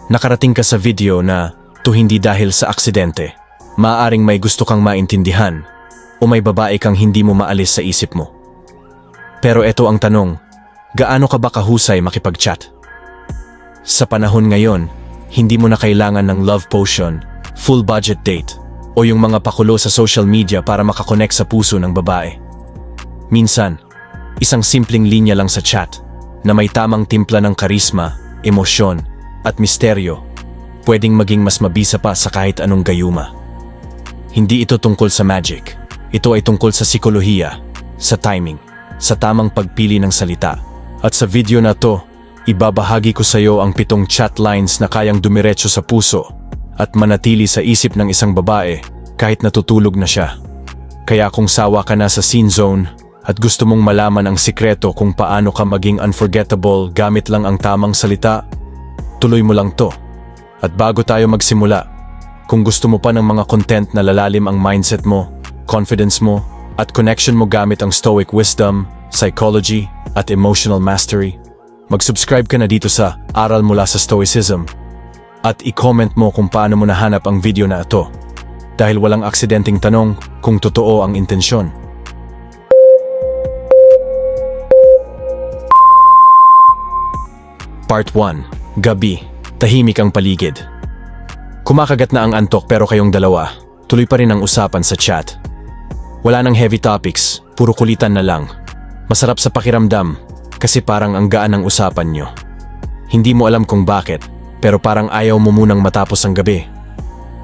Nakarating ka sa video na to hindi dahil sa aksidente. Maaaring may gusto kang maintindihan o may babae kang hindi mo maalis sa isip mo. Pero eto ang tanong, gaano ka ba kahusay makipag-chat? Sa panahon ngayon, hindi mo na kailangan ng love potion, full budget date, o yung mga pakulo sa social media para makakonect sa puso ng babae. Minsan, isang simpleng linya lang sa chat na may tamang timpla ng karisma, emosyon, at misteryo, pwedeng maging mas mabisa pa sa kahit anong gayuma. Hindi ito tungkol sa magic. Ito ay tungkol sa psikolohiya, sa timing, sa tamang pagpili ng salita. At sa video na to, ibabahagi ko sa iyo ang 7 chat lines na kayang dumiretso sa puso at manatili sa isip ng isang babae kahit natutulog na siya. Kaya kung sawa ka na sa scene zone at gusto mong malaman ang sikreto kung paano ka maging unforgettable gamit lang ang tamang salita, tuloy mo lang to. At bago tayo magsimula, kung gusto mo pa ng mga content na lalalim ang mindset mo, confidence mo, at connection mo gamit ang Stoic Wisdom, Psychology, at Emotional Mastery, mag-subscribe ka na dito sa Aral Mula sa Stoicism at i-comment mo kung paano mo nahanap ang video na ito dahil walang aksidenteng tanong kung totoo ang intensyon. Part 1. Gabi. Tahimik ang paligid. Kumakagat na ang antok pero kayong dalawa, tuloy pa rin ang usapan sa chat. Wala nang heavy topics, puro kulitan na lang. Masarap sa pakiramdam kasi parang ang gaan ng usapan nyo. Hindi mo alam kung bakit, pero parang ayaw mo munang matapos ang gabi.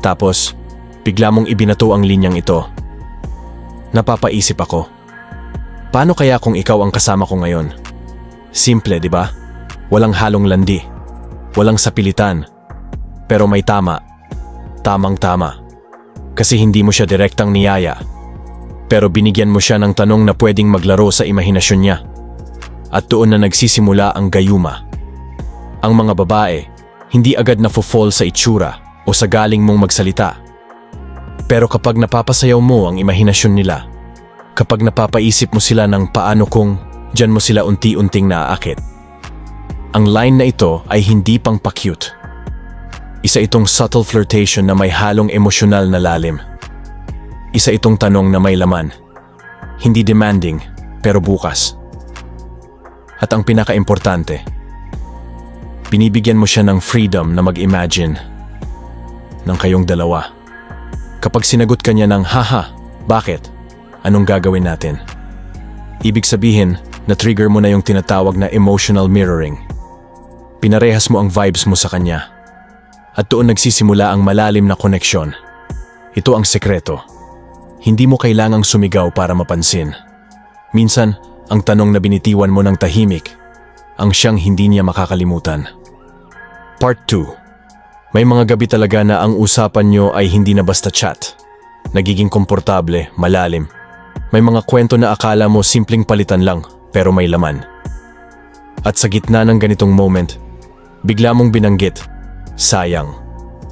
Tapos, bigla mong ibinato ang linyang ito. Napapaisip ako. Paano kaya kung ikaw ang kasama ko ngayon? Simple, di ba? Walang halong landi. Walang sapilitan, pero may tama. Tamang-tama. Kasi hindi mo siya direktang niyaya. Pero binigyan mo siya ng tanong na pwedeng maglaro sa imahinasyon niya. At doon na nagsisimula ang gayuma. Ang mga babae, hindi agad na-fall sa itsura o sa galing mong magsalita. Pero kapag napapasayaw mo ang imahinasyon nila, kapag napapaisip mo sila ng paano kung dyan mo sila unti-unting naaakit, ang line na ito ay hindi pang pa-cute. Isa itong subtle flirtation na may halong emosyonal na lalim. Isa itong tanong na may laman. Hindi demanding, pero bukas. At ang pinaka-importante, binibigyan mo siya ng freedom na mag-imagine ng kayong dalawa. Kapag sinagot ka niya ng, haha, bakit? Anong gagawin natin? Ibig sabihin, na-trigger mo na yung tinatawag na emotional mirroring. Pinarehas mo ang vibes mo sa kanya. At doon nagsisimula ang malalim na koneksyon. Ito ang sekreto. Hindi mo kailangang sumigaw para mapansin. Minsan, ang tanong na binitiwan mo ng tahimik, ang siyang hindi niya makakalimutan. Part 2. May mga gabi talaga na ang usapan nyo ay hindi na basta chat. Nagiging komportable, malalim. May mga kwento na akala mo simpleng palitan lang, pero may laman. At sa gitna ng ganitong moment, bigla mong binanggit, sayang.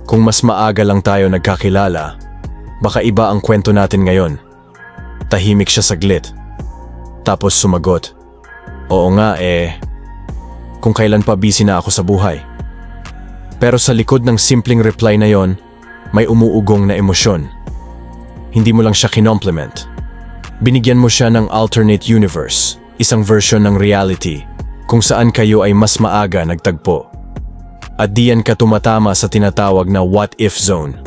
Kung mas maaga lang tayo nagkakilala, baka iba ang kwento natin ngayon. Tahimik siya saglit. Tapos sumagot, oo nga kung kailan pa busy na ako sa buhay. Pero sa likod ng simpleng reply na yon, may umuugong na emosyon. Hindi mo lang siya kinompliment. Binigyan mo siya ng alternate universe, isang version ng reality, kung saan kayo ay mas maaga nagtagpo. At diyan ka tumatama sa tinatawag na what if zone.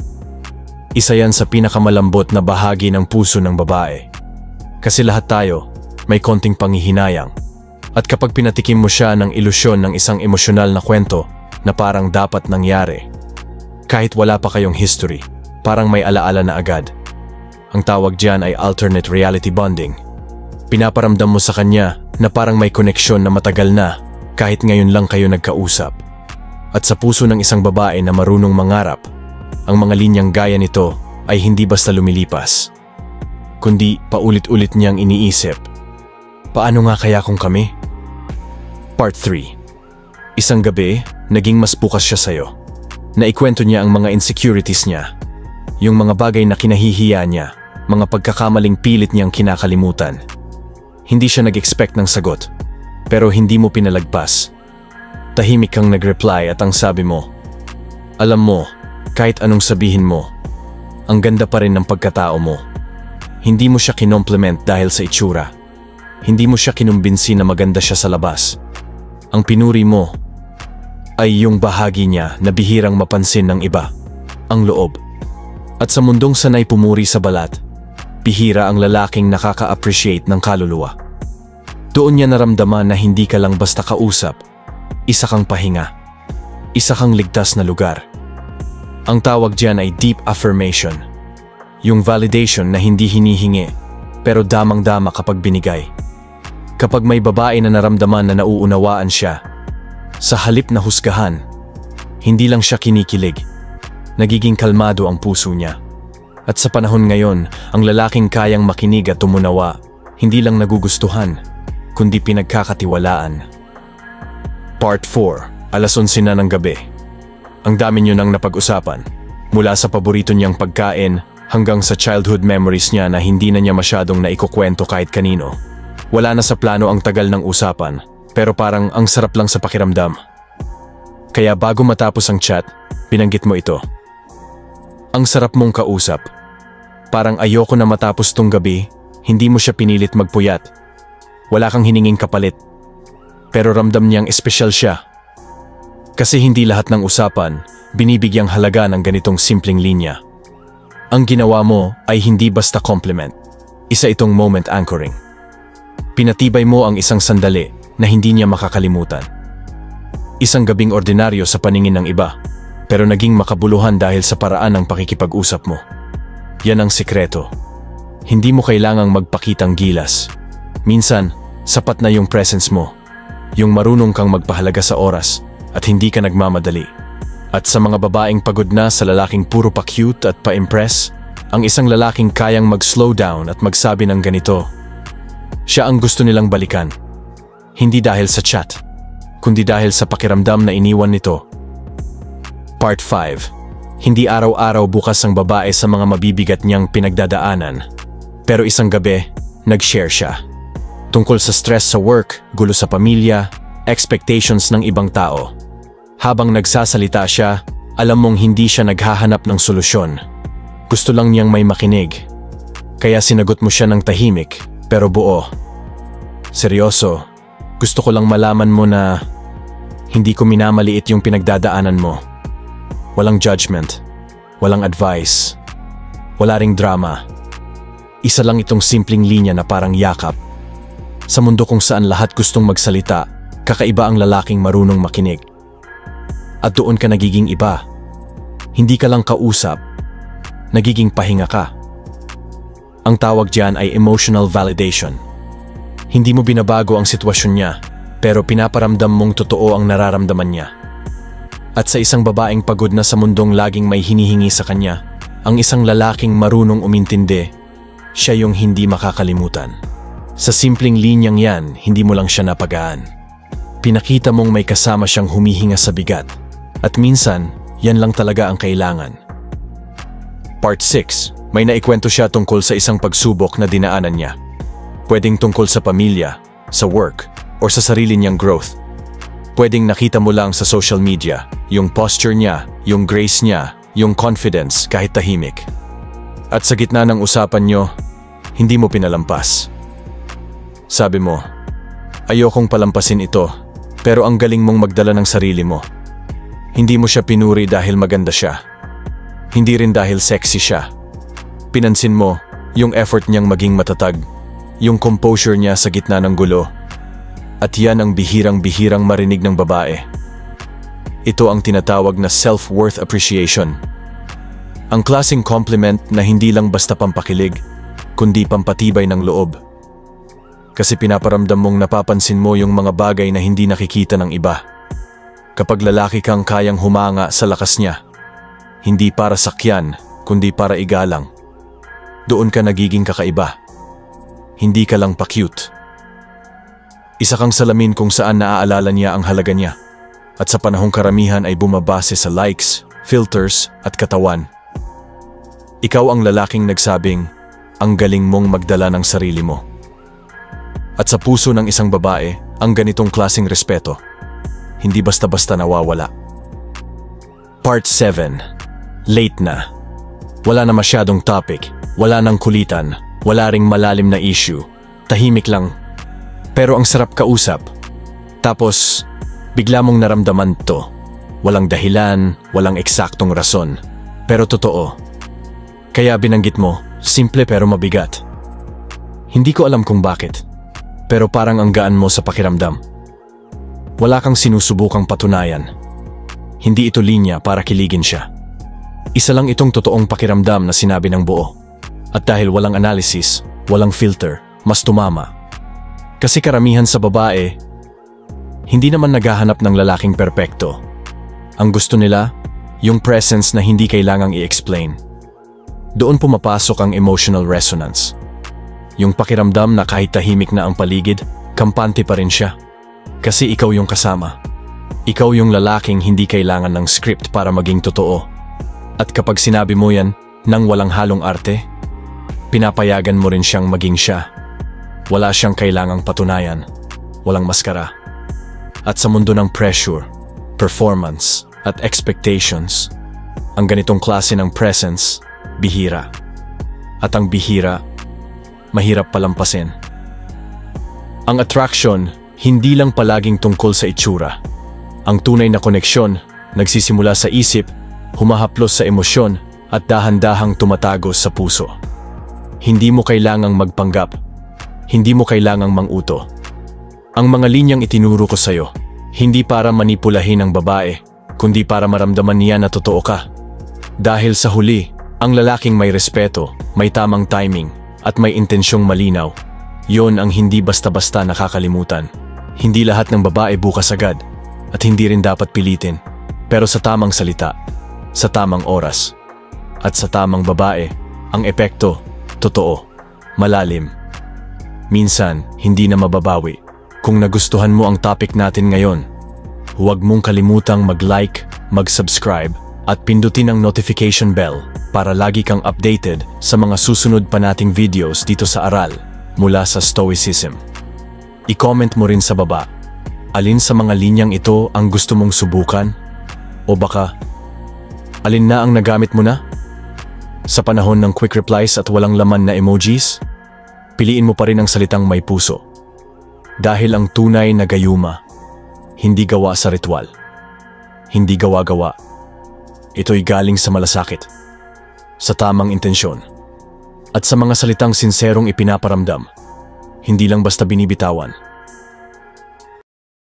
Isa yan sa pinakamalambot na bahagi ng puso ng babae. Kasi lahat tayo may konting panghihinayang. At kapag pinatikim mo siya ng ilusyon ng isang emosyonal na kwento na parang dapat nangyari, kahit wala pa kayong history, parang may alaala na agad. Ang tawag diyan ay alternate reality bonding. Pinaparamdam mo sa kanya na parang may koneksyon na matagal na kahit ngayon lang kayo nagkausap. At sa puso ng isang babae na marunong mangarap, ang mga linyang gaya nito ay hindi basta lumilipas, kundi paulit-ulit niyang iniisip, paano nga kaya kung kami? Part 3. Isang gabi, naging mas bukas siya sa'yo. Naikwento niya ang mga insecurities niya, yung mga bagay na kinahihiya niya, mga pagkakamaling pilit niyang kinakalimutan. Hindi siya nag-expect ng sagot, pero hindi mo pinalagpas. Tahimik kang nag-reply at ang sabi mo, Alam mo, kahit anong sabihin mo, ang ganda pa rin ng pagkatao mo. Hindi mo siya kinomplement dahil sa itsura. Hindi mo siya kinumbinsi na maganda siya sa labas. Ang pinuri mo ay yung bahagi niya na bihirang mapansin ng iba, ang loob. At sa mundong sanay pumuri sa balat, bihira ang lalaking nakaka-appreciate ng kaluluwa. Doon niya naramdaman na hindi ka lang basta kausap, isa kang pahinga, isa kang ligtas na lugar. Ang tawag diyan ay deep affirmation. Yung validation na hindi hinihingi, pero damang-dama kapag binigay. Kapag may babae na naramdaman na nauunawaan siya, sa halip na husgahan, hindi lang siya kinikilig, nagiging kalmado ang puso niya. At sa panahon ngayon, ang lalaking kayang makinig at tumunawa, hindi lang nagugustuhan, kundi pinagkakatiwalaan. Part 4, alas 11 na ng gabi. Ang dami niyo nang napag-usapan, mula sa paborito niyang pagkain hanggang sa childhood memories niya na hindi na niya masyadong naikukwento kahit kanino. Wala na sa plano ang tagal ng usapan, pero parang ang sarap lang sa pakiramdam. Kaya bago matapos ang chat, binanggit mo ito. Ang sarap mong kausap. Parang ayoko na matapos tong gabi, hindi mo siya pinilit magpuyat. Wala kang hininging kapalit. Pero ramdam niyang espesyal siya. Kasi hindi lahat ng usapan, binibigyang halaga ng ganitong simpleng linya. Ang ginawa mo ay hindi basta compliment. Isa itong moment anchoring. Pinatibay mo ang isang sandali na hindi niya makakalimutan. Isang gabing ordinaryo sa paningin ng iba, pero naging makabuluhan dahil sa paraan ng pakikipag-usap mo. Yan ang sikreto. Hindi mo kailangang magpakitang gilas. Minsan, sapat na yung presence mo. Yung marunong kang magpahalaga sa oras at hindi ka nagmamadali. At sa mga babaeng pagod na sa lalaking puro pa-cute at pa-impress, ang isang lalaking kayang mag-slow down at magsabi ng ganito, siya ang gusto nilang balikan. Hindi dahil sa chat, kundi dahil sa pakiramdam na iniwan nito. Part 5. Hindi araw-araw bukas ang babae sa mga mabibigat niyang pinagdadaanan. Pero isang gabi, nag-share siya. Tungkol sa stress sa work, gulo sa pamilya, expectations ng ibang tao. Habang nagsasalita siya, alam mong hindi siya naghahanap ng solusyon. Gusto lang niyang may makinig. Kaya sinagot mo siya ng tahimik, pero buo. Seryoso, gusto ko lang malaman mo na hindi ko minamaliit yung pinagdadaanan mo. Walang judgment, walang advice, wala ring drama. Isa lang itong simpleng linya na parang yakap. Sa mundo kung saan lahat gustong magsalita, kakaiba ang lalaking marunong makinig. At doon ka nagiging iba. Hindi ka lang kausap, nagiging pahinga ka. Ang tawag diyan ay emotional validation. Hindi mo binabago ang sitwasyon niya, pero pinaparamdam mong totoo ang nararamdaman niya. At sa isang babaeng pagod na sa mundong laging may hinihingi sa kanya, ang isang lalaking marunong umintindi, siya yung hindi makakalimutan. Sa simpleng linyang yan, hindi mo lang siya napagaan. Pinakita mong may kasama siyang humihinga sa bigat. At minsan, yan lang talaga ang kailangan. Part 6. May naikwento siya tungkol sa isang pagsubok na dinaanan niya. Pwedeng tungkol sa pamilya, sa work, o sa sarili niyang growth. Pwedeng nakita mo lang sa social media, yung posture niya, yung grace niya, yung confidence kahit tahimik. At sa gitna ng usapan niyo, hindi mo pinalampas. Sabi mo, ayokong palampasin ito, pero ang galing mong magdala ng sarili mo. Hindi mo siya pinuri dahil maganda siya. Hindi rin dahil sexy siya. Pinansin mo yung effort niyang maging matatag, yung composure niya sa gitna ng gulo. At yan ang bihirang-bihirang marinig ng babae. Ito ang tinatawag na self-worth appreciation. Ang klaseng compliment na hindi lang basta pampakilig, kundi pampatibay ng loob. Kasi pinaparamdam mong napapansin mo yung mga bagay na hindi nakikita ng iba. Kapag lalaki kang kayang humanga sa lakas niya, hindi para sakyan, kundi para igalang. Doon ka nagiging kakaiba. Hindi ka lang pa-cute. Isa kang salamin kung saan naaalala niya ang halaga niya. At sa panahong karamihan ay bumabase sa likes, filters at katawan. Ikaw ang lalaking nagsabing, ang galing mong magdala ng sarili mo. At sa puso ng isang babae, ang ganitong klaseng respeto, hindi basta-basta nawawala. Part 7. Late na. Wala na masyadong topic, wala nang kulitan, wala ring malalim na issue. Tahimik lang. Pero ang sarap kausap. Tapos, bigla mong naramdaman to. Walang dahilan, walang eksaktong rason. Pero totoo. Kaya binanggit mo, simple pero mabigat. Hindi ko alam kung bakit. Pero parang ang gaan mo sa pakiramdam. Wala kang sinusubukang patunayan. Hindi ito linya para kiligin siya. Isa lang itong totoong pakiramdam na sinabi ng buo. At dahil walang analysis, walang filter, mas tumama. Kasi karamihan sa babae, hindi naman naghahanap ng lalaking perpekto. Ang gusto nila, yung presence na hindi kailangang i-explain. Doon pumapasok ang emotional resonance. Yung pakiramdam na kahit tahimik na ang paligid, kampante pa rin siya. Kasi ikaw yung kasama. Ikaw yung lalaking hindi kailangan ng script para maging totoo. At kapag sinabi mo yan, nang walang halong arte, pinapayagan mo rin siyang maging siya. Wala siyang kailangang patunayan. Walang maskara. At sa mundo ng pressure, performance, at expectations, ang ganitong klase ng presence, bihira. At ang bihira, mahirap palampasin. Ang attraction, hindi lang palaging tungkol sa itsura. Ang tunay na koneksyon, nagsisimula sa isip, humahaplos sa emosyon, at dahan-dahang tumatagos sa puso. Hindi mo kailangang magpanggap. Hindi mo kailangang manguto. Ang mga linyang itinuro ko sa'yo, hindi para manipulahin ang babae, kundi para maramdaman niya na totoo ka. Dahil sa huli, ang lalaking may respeto, may tamang timing, at may intensyong malinaw, yon ang hindi basta-basta nakakalimutan. Hindi lahat ng babae bukas agad, at hindi rin dapat pilitin. Pero sa tamang salita, sa tamang oras, at sa tamang babae, ang epekto, totoo, malalim. Minsan, hindi na mababawi. Kung nagustuhan mo ang topic natin ngayon, huwag mong kalimutang mag-like, mag-subscribe, at pindutin ang notification bell para lagi kang updated sa mga susunod pa nating videos dito sa Aral mula sa Stoicism. I-comment mo rin sa baba, alin sa mga linyang ito ang gusto mong subukan? O baka, alin na ang nagamit mo na? Sa panahon ng quick replies at walang laman na emojis, piliin mo pa rin ang salitang may puso. Dahil ang tunay na gayuma, hindi gawa sa ritual. Hindi gawa-gawa. Ito'y galing sa malasakit, sa tamang intensyon, at sa mga salitang sinserong ipinaparamdam, hindi lang basta binibitawan.